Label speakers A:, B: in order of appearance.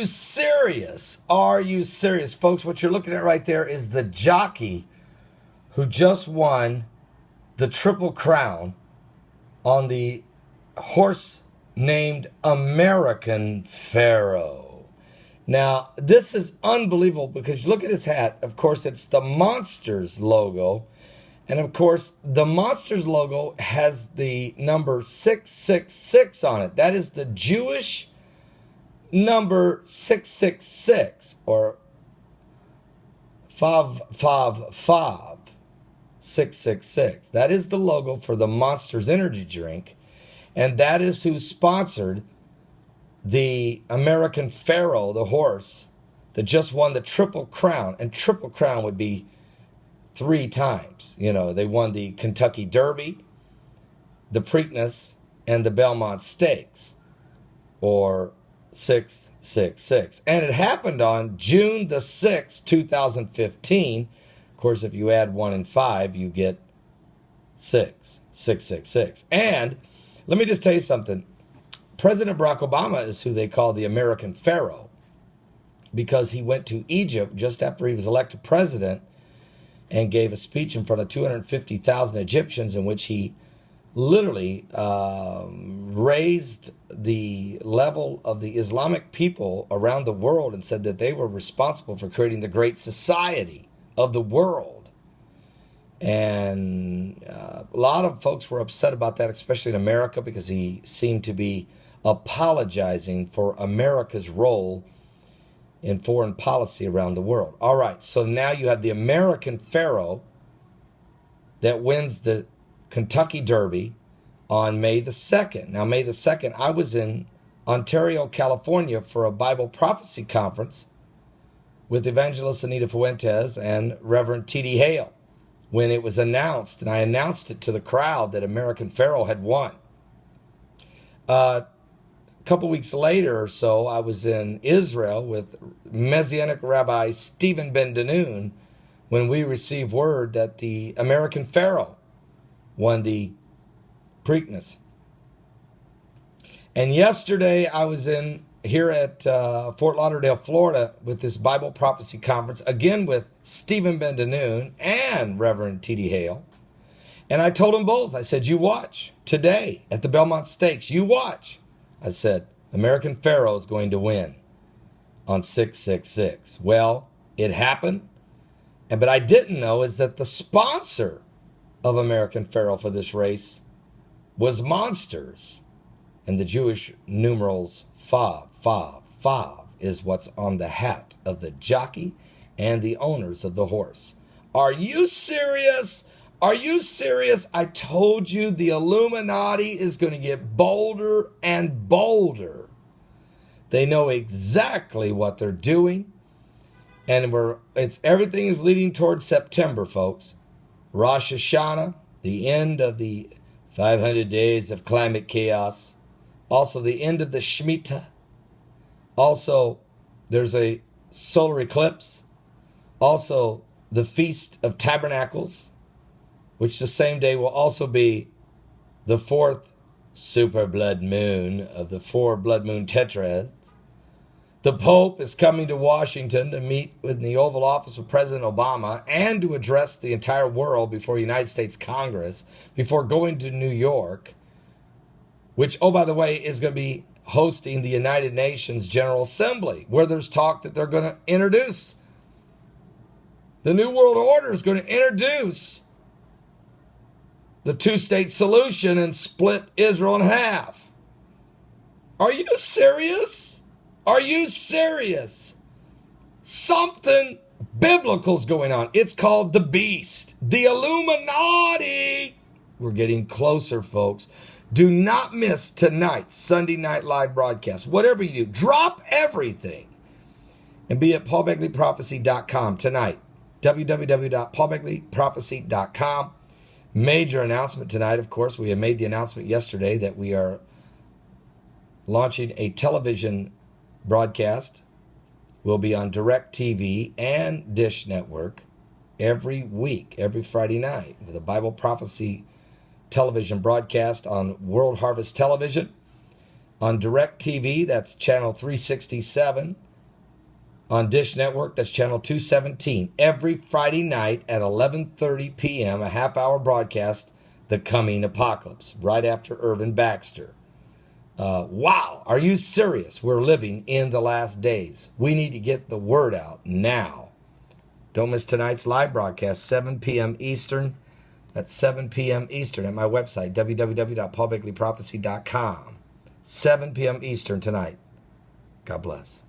A: you serious? Are you serious? Folks, what you're looking at right there is the jockey who just won the Triple Crown on the horse named American Pharoah. Now, this is unbelievable because you look at his hat. Of course, it's the Monsters logo. And of course, the Monsters logo has the number 666 on it. That is the Jewish number 666, or Fav 666. That is the logo for the Monsters energy drink. And that is who sponsored the American Pharoah, the horse that just won the Triple Crown. And Triple Crown would be 3 times. You know, they won the Kentucky Derby, the Preakness, and the Belmont Stakes, or 666. And it happened on June the 6th, 2015. Of course, if you add 1 and 5, you get 666. And let me just tell you something. President Barack Obama is who they call the American Pharoah because he went to Egypt just after he was elected president and gave a speech in front of 250,000 Egyptians in which he literally raised the level of the Islamic people around the world and said that they were responsible for creating the great society of the world. And a lot of folks were upset about that, especially in America, because he seemed to be apologizing for America's role in foreign policy around the world. All right, so now you have the American Pharoah that wins the Kentucky Derby on May the 2nd. Now, May the 2nd, I was in Ontario, California for a Bible prophecy conference with Evangelist Anita Fuentes and Reverend T.D. Hale when it was announced, and I announced it to the crowd that American Pharoah had won. A couple weeks later or so, I was in Israel with Messianic Rabbi Stephen Ben Danoon when we received word that the American Pharoah won the Preakness. And yesterday I was here at Fort Lauderdale, Florida with this Bible prophecy conference, again with Stephen Ben Danoon and Reverend T.D. Hale. And I told them both, I said, you watch today at the Belmont Stakes, you watch. I said, American Pharoah is going to win on 666. Well, it happened. But I didn't know is that the sponsor of American Pharoah for this race was Monsters. And the Jewish numerals Fav is what's on the hat of the jockey and the owners of the horse. Are you serious? Are you serious? I told you the Illuminati is going to get bolder and bolder. They know exactly what they're doing. And everything is leading towards September, folks. Rosh Hashanah, the end of the 500 days of climate chaos. Also, the end of the Shemitah. Also, there's a solar eclipse. Also, the Feast of Tabernacles, which the same day will also be the 4th super blood moon of the 4 blood moon tetrads. The Pope is coming to Washington to meet in the Oval Office with President Obama and to address the entire world before United States Congress before going to New York, which, oh, by the way, is going to be hosting the United Nations General Assembly, where there's talk that they're going to introduce. The New World Order is going to introduce the 2-state solution and split Israel in half. Are you serious? Are you serious? Something biblical's going on. It's called the beast, the Illuminati. We're getting closer, folks. Do not miss tonight's Sunday Night Live broadcast. Whatever you do, drop everything and be at paulbegleyprophecy.com tonight. www.paulbegleyprophecy.com. Major announcement tonight, of course. We had made the announcement yesterday that we are launching a television broadcast. We'll be on DirecTV and Dish Network every week, every Friday night, with a Bible prophecy television broadcast on World Harvest Television. On DirecTV, that's channel 367. on Dish Network. That's channel 217. Every Friday night at 11:30 p.m., a half-hour broadcast, The Coming Apocalypse, right after Irvin Baxter. Wow, are you serious? We're living in the last days. We need to get the word out now. Don't miss tonight's live broadcast, 7 p.m. Eastern. That's 7 p.m. Eastern at my website, www.paulbegleyprophecy.com. 7 p.m. Eastern tonight. God bless.